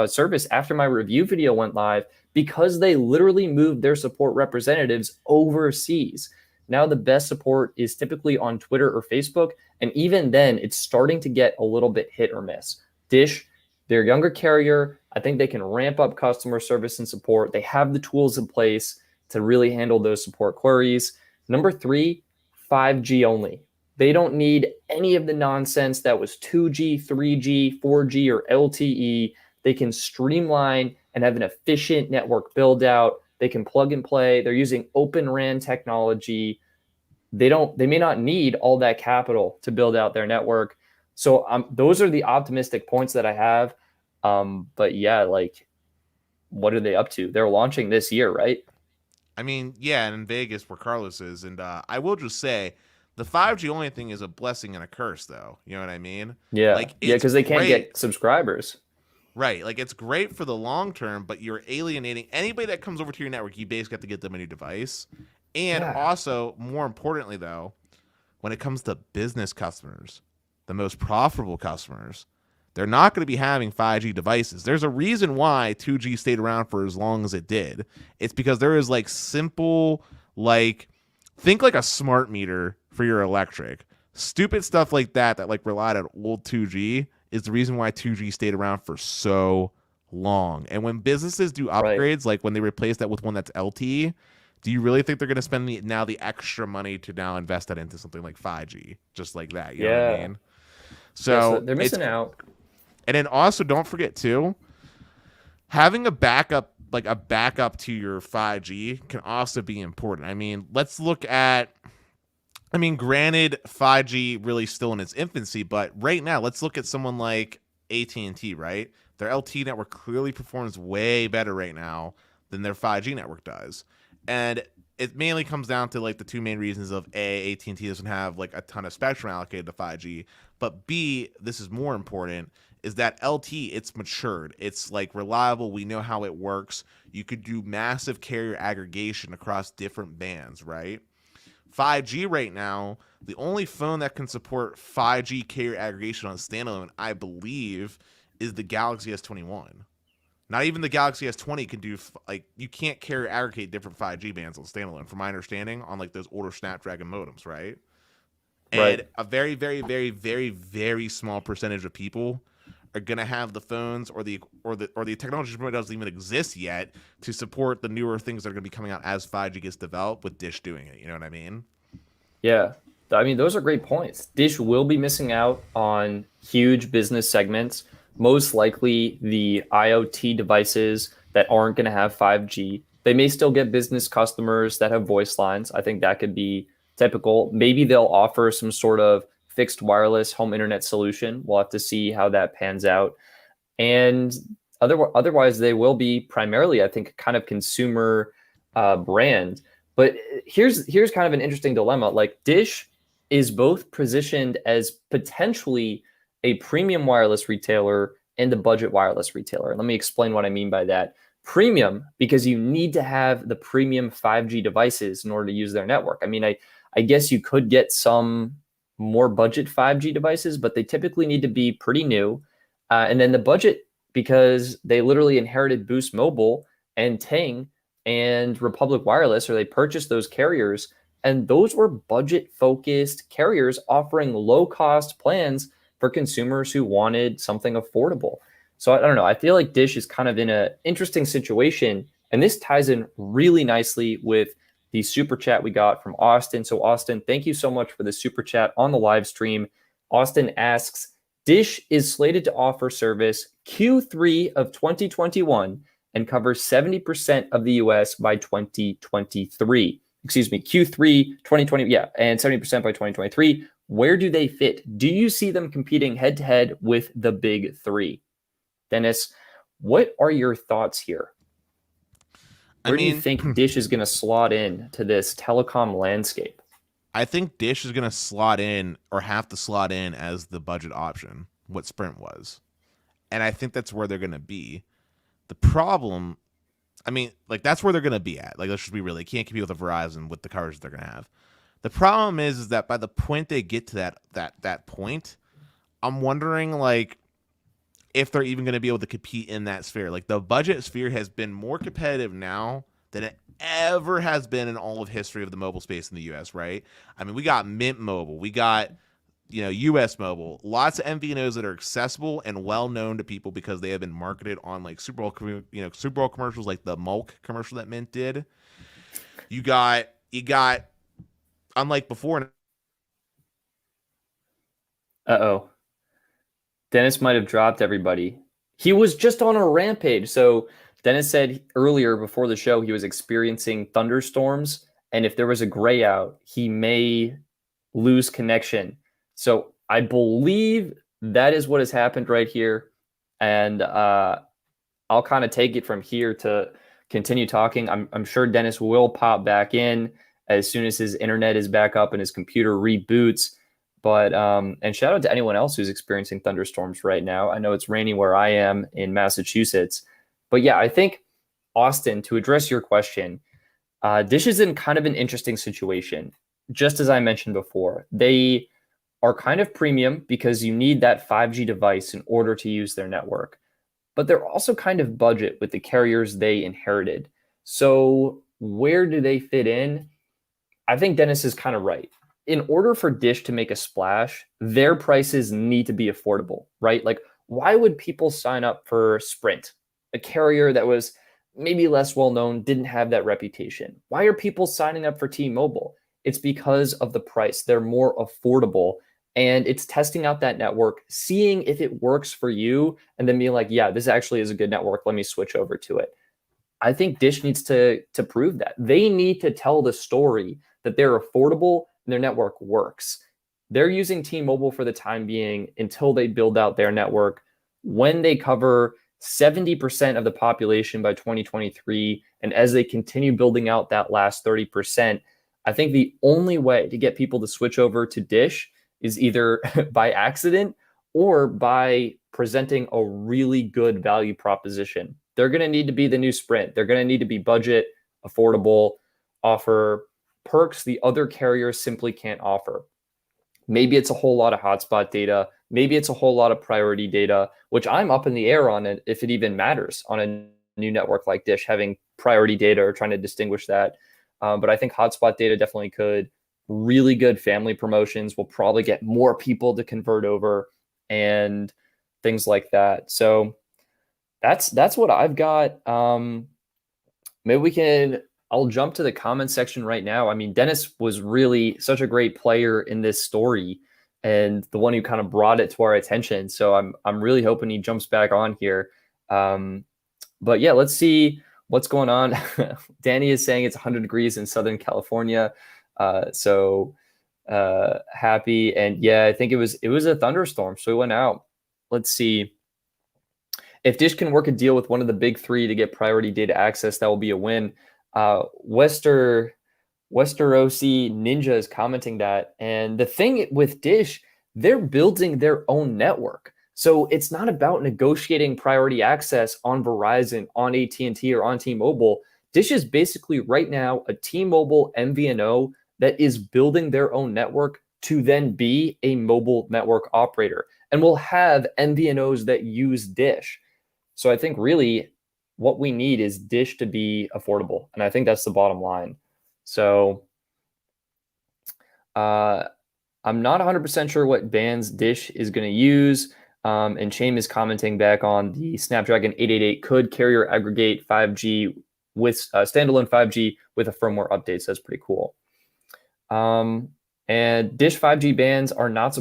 service after my review video went live because they literally moved their support representatives overseas. Now the best support is typically on Twitter or Facebook. And even then, it's starting to get a little bit hit or miss. Dish, they're a younger carrier. I think they can ramp up customer service and support. They have the tools in place to really handle those support queries. Number three, 5G only. They don't need any of the nonsense that was 2G, 3G, 4G, or LTE. They can streamline and have an efficient network build out. They can plug and play. They're using Open RAN technology. They may not need all that capital to build out their network. So those are the optimistic points that I have. But yeah, like, what are they up to? They're launching this year, right? I mean, yeah, and in Vegas where Carlos is, and I will just say, the 5G only thing is a blessing and a curse, though. You know what I mean? Yeah, Like yeah, it's because they can't great, get subscribers. right? Like it's great for the long term, but you're alienating anybody that comes over to your network. You basically have to get them a new device, and Yeah, also more importantly, though, when it comes to business customers, the most profitable customers, they're not going to be having 5G devices. There's a reason why 2G stayed around for as long as it did. It's because there is like simple, like, think like a smart meter for your electric. Stupid stuff like that like relied on old 2G is the reason why 2G stayed around for so long. And when businesses do right. upgrades, like when they replace that with one that's LTE, do you really think they're going to spend the extra money to now invest that into something like 5G, just like that? You know what I Yeah, mean? yeah. So So they're it's, missing out. and then also don't forget too, having a backup, like a backup to your 5G can also be important. I mean, let's look at, I mean, granted, 5G really still in its infancy, but right now, let's look at someone like AT&T, right? Their LTE network clearly performs way better right now than their 5G network does. And it mainly comes down to like the two main reasons of A, AT&T doesn't have like a ton of spectrum allocated to 5G, but B, this is more important, is that LTE, it's matured. It's like reliable. We know how it works. You could do massive carrier aggregation across different bands, right? 5G right now, the only phone that can support 5G carrier aggregation on standalone, I believe, is the Galaxy S21. Not even the Galaxy S20 can do, like, you can't carrier aggregate different 5G bands on standalone, from my understanding, on like those older Snapdragon modems, right? And Right. a very, very, very, very, very small percentage of people are gonna have the phones or the technology that doesn't even exist yet to support the newer things that are gonna be coming out as 5G gets developed with Dish doing it. You know what I mean? Yeah. I mean, those are great points. Dish will be missing out on huge business segments, most likely the IoT devices that aren't going to have 5G. They may still get business customers that have voice lines. I think that could be typical. Maybe they'll offer some sort of fixed wireless home internet solution. We'll have to see how that pans out. And otherwise, they will be primarily, I think, kind of consumer brand. But here's kind of an interesting dilemma. Like Dish is both positioned as potentially a premium wireless retailer and a budget wireless retailer. Let me explain what I mean by that. Premium, because you need to have the premium 5G devices in order to use their network. I mean, I guess you could get some more budget 5G devices, but they typically need to be pretty new. And then the budget, because they literally inherited Boost Mobile and Ting and Republic Wireless, or they purchased those carriers. And those were budget focused carriers offering low cost plans for consumers who wanted something affordable. So I don't know. I feel like Dish is kind of in an interesting situation. And this ties in really nicely with the super chat we got from Austin. So, Austin, thank you so much for the super chat on the live stream. Austin asks, Dish is slated to offer service Q3 of 2021 and covers 70% of the US by 2023. Excuse me, Q3 2020, yeah, and 70% by 2023. Where do they fit? Do you see them competing head to head with the big three? Dennis, what are your thoughts here? I Where do you mean, think Dish is going to slot in to this telecom landscape? I think Dish is gonna slot in or have to slot in as the budget option, what Sprint was, and I think that's where they're gonna be. The problem, I mean, like that's where they're gonna be at. Like let's just be real, they can't compete with a Verizon with the coverage they're gonna have. The problem is that by the point they get to that point, I'm wondering like if they're even going to be able to compete in that sphere. Like the budget sphere has been more competitive now than it ever has been in all of history of the mobile space in the US, right? I mean, we got Mint Mobile, we got US Mobile, lots of MVNOs that are accessible and well known to people because they have been marketed on like Super Bowl, Super Bowl commercials, like the Mulk commercial that Mint did. You got unlike before. Uh-oh. Dennis might have dropped everybody. He was just on a rampage. So Dennis said earlier before the show he was experiencing thunderstorms, and if there was a gray out, he may lose connection. So I believe that is what has happened right here. And I'll kind of take it from here to continue talking. I'm sure Dennis will pop back in as soon as his internet is back up and his computer reboots. But and shout out to anyone else who's experiencing thunderstorms right now. I know it's raining where I am in Massachusetts. But yeah, I think, Austin, to address your question, Dish is in kind of an interesting situation. Just as I mentioned before, they are kind of premium because you need that 5G device in order to use their network. But they're also kind of budget with the carriers they inherited. So where do they fit in? I think Dennis is kind of right. In order for Dish to make a splash, their prices need to be affordable, right? Like, why would people sign up for Sprint, a carrier that was maybe less well known, didn't have that reputation? Why are people signing up for T-Mobile? It's because of the price. They're more affordable, and it's testing out that network, seeing if it works for you, and then being like, yeah, this actually is a good network. Let me switch over to it. I think Dish needs to prove that. They need to tell the story that they're affordable and their network works. They're using T-Mobile for the time being until they build out their network. When they cover 70% of the population by 2023, and as they continue building out that last 30%, I think the only way to get people to switch over to Dish is either by accident or by presenting a really good value proposition. They're going to need to be the new Sprint. They're going to need to be budget, affordable, offer perks the other carriers simply can't offer. Maybe it's a whole lot of hotspot data. Maybe it's a whole lot of priority data, which I'm up in the air on it, if it even matters on a new network like Dish, having priority data or trying to distinguish that. But I think hotspot data definitely could. Really good family promotions will probably get more people to convert over and things like that. So that's what I've got. Maybe I'll jump to the comment section right now. I mean, Dennis was really such a great player in this story and the one who kind of brought it to our attention. So I'm really hoping he jumps back on here. But yeah, let's see what's going on. Danny is saying it's 100 degrees in Southern California. So happy. And yeah, I think it was a thunderstorm. So we went out. Let's see. If Dish can work a deal with one of the big three to get priority data access, that will be a win. Westerosi Ninja is commenting that. And the thing with Dish, they're building their own network. So it's not about negotiating priority access on Verizon, on AT&T, or on T-Mobile. Dish is basically right now a T-Mobile MVNO that is building their own network to then be a mobile network operator. And we'll have MVNOs that use Dish. So I think really what we need is Dish to be affordable. And I think that's the bottom line. So I'm not 100% sure what bands Dish is going to use. And Shane is commenting back on the Snapdragon 888 could carrier aggregate 5G with standalone 5G with a firmware update. So that's pretty cool. And Dish 5G bands are not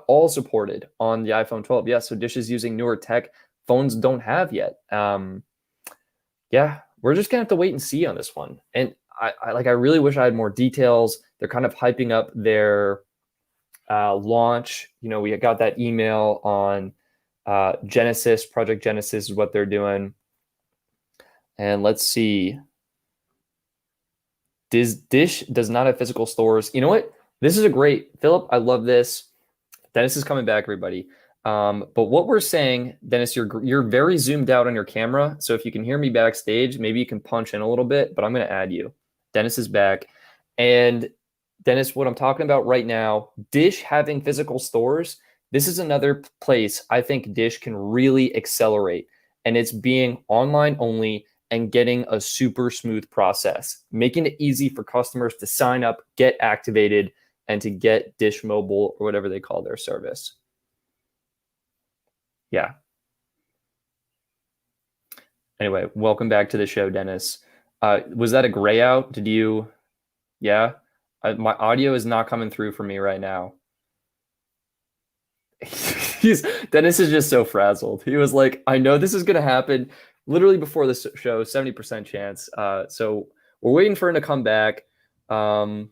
all supported on the iPhone 12. Yeah, so Dish is using newer tech phones don't have yet. Yeah, we're just gonna have to wait and see on this one. And I really wish I had more details. They're kind of hyping up their launch. We got that email on Genesis, Project Genesis is what they're doing. And let's see. Dish does not have physical stores. You know what? This is a great, Philip, I love this. Dennis is coming back, everybody. But what we're saying, Dennis, you're very zoomed out on your camera. So if you can hear me backstage, maybe you can punch in a little bit, but I'm going to add you. Dennis is back. And Dennis, what I'm talking about right now, Dish having physical stores, this is another place I think Dish can really accelerate. And it's being online only and getting a super smooth process, making it easy for customers to sign up, get activated, and to get Dish Mobile or whatever they call their service. Yeah. Anyway, welcome back to the show, Dennis. Was that a gray out? Did you? Yeah. My audio is not coming through for me right now. Dennis is just so frazzled. He was like, I know this is going to happen literally before the show, 70% chance. So we're waiting for him to come back. How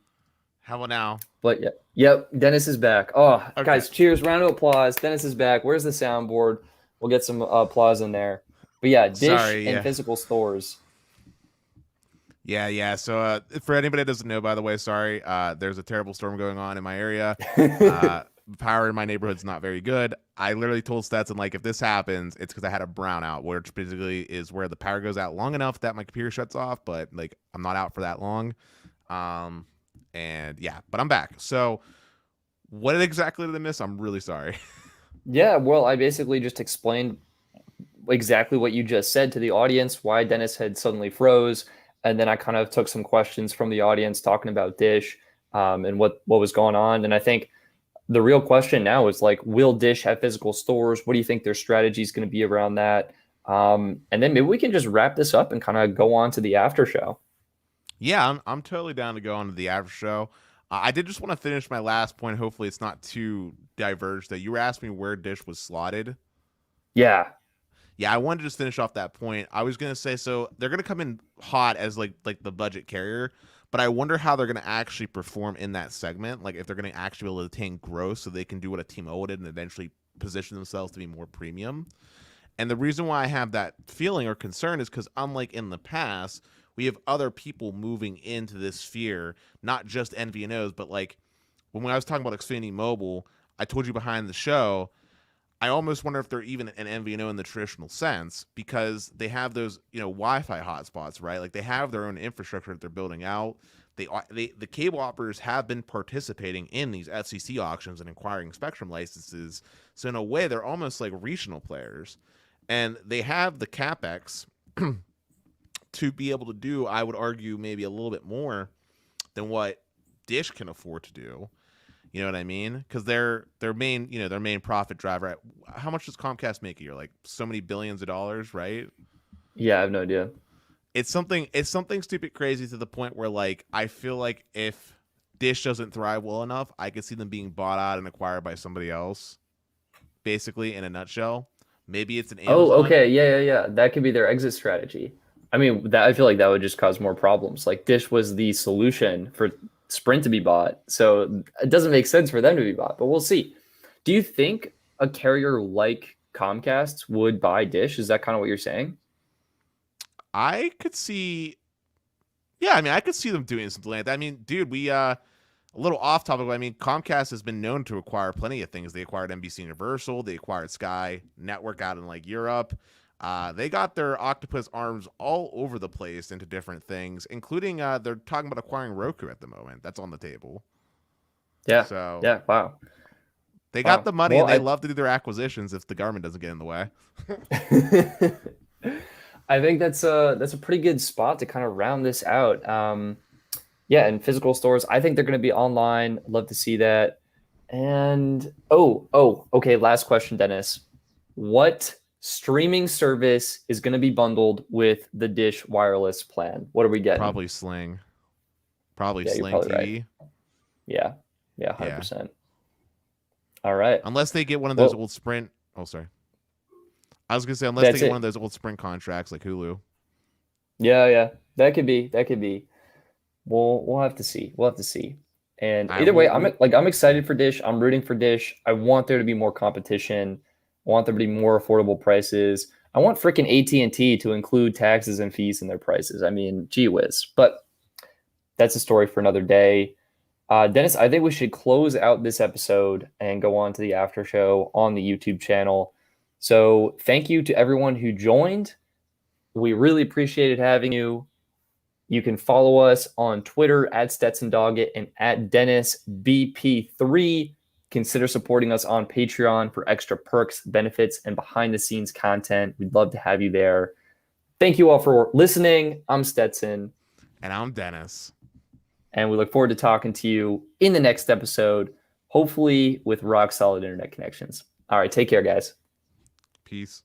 about now? But yeah, yep, Dennis is back. Oh, Okay. Guys, cheers, round of applause. Dennis is back. Where's the soundboard? We'll get some applause in there. But yeah, Dish and physical stores. Yeah. So for anybody that doesn't know, by the way, sorry, there's a terrible storm going on in my area. Power in my neighborhood's not very good. I literally told Stetson, like, if this happens, it's because I had a brownout, which basically is where the power goes out long enough that my computer shuts off, but like I'm not out for that long. And yeah, but I'm back. So what exactly did I miss? I'm really sorry. Yeah, well, I basically just explained exactly what you just said to the audience, why Dennis had suddenly froze. And then I kind of took some questions from the audience talking about Dish and what was going on. And I think the real question now is like, will Dish have physical stores? What do you think their strategy is going to be around that? And then maybe we can just wrap this up and kind of go on to the after show. Yeah, I'm totally down to go on to the after show. I did just want to finish my last point. Hopefully it's not too diverged. That you were asking me where Dish was slotted. Yeah. Yeah, I wanted to just finish off that point. I was gonna say, so they're gonna come in hot as like the budget carrier, but I wonder how they're gonna actually perform in that segment. Like if they're gonna actually be able to attain growth, so they can do what a T-Mobile did and eventually position themselves to be more premium. And the reason why I have that feeling or concern is because unlike in the past, we have other people moving into this sphere, not just MVNOs, but like when I was talking about Xfinity Mobile, I told you behind the show, I almost wonder if they're even an MVNO in the traditional sense because they have those, Wi-Fi hotspots, right? Like they have their own infrastructure that they're building out. The cable operators have been participating in these FCC auctions and acquiring spectrum licenses. So in a way, they're almost like regional players, and they have the capex to be able to do, I would argue, maybe a little bit more than what Dish can afford to do. You know what I mean? Because their main profit driver. How much does Comcast make a year? Like so many billions of dollars, right? Yeah, I have no idea. It's something stupid crazy to the point where like I feel like if Dish doesn't thrive well enough, I could see them being bought out and acquired by somebody else. Basically, in a nutshell, maybe it's an Amazon. Oh, okay, yeah. That could be their exit strategy. I mean, I feel like that would just cause more problems. Like Dish was the solution for Sprint to be bought, so it doesn't make sense for them to be bought. But we'll see. Do you think a carrier like Comcast would buy Dish? Is that kind of what you're saying? I could see. Yeah, I mean, I could see them doing something like that. I mean, dude, a little off topic, but I mean, Comcast has been known to acquire plenty of things. They acquired NBC Universal, they acquired Sky Network out in like Europe. They got their octopus arms all over the place into different things, including they're talking about acquiring Roku at the moment. That's on the table. Yeah. So yeah, wow. They got the money, and they love to do their acquisitions if the government doesn't get in the way. I think that's a pretty good spot to kind of round this out. Yeah, and physical stores, I think they're going to be online. I'd love to see that. And okay. Last question, Dennis. What streaming service is going to be bundled with the Dish wireless plan? What are we getting? Probably Sling. Probably Sling probably TV. Right. Yeah, 100%. All right. Unless they get one of those old Sprint. Oh, sorry. I was gonna say unless they get one of those old Sprint contracts like Hulu. Yeah. That could be. We'll have to see. And either way, I'm excited for Dish. I'm rooting for Dish. I want there to be more competition. I want there to be more affordable prices. I want freaking AT&T to include taxes and fees in their prices. I mean, gee whiz. But that's a story for another day. Dennis, I think we should close out this episode and go on to the after show on the YouTube channel. So thank you to everyone who joined. We really appreciated having you. You can follow us on Twitter at Stetson Doggett and at DennisBP3. Consider supporting us on Patreon for extra perks, benefits, and behind-the-scenes content. We'd love to have you there. Thank you all for listening. I'm Stetson, And I'm Dennis. and we look forward to talking to you in the next episode, hopefully with rock solid internet connections. All right, take care, guys. Peace.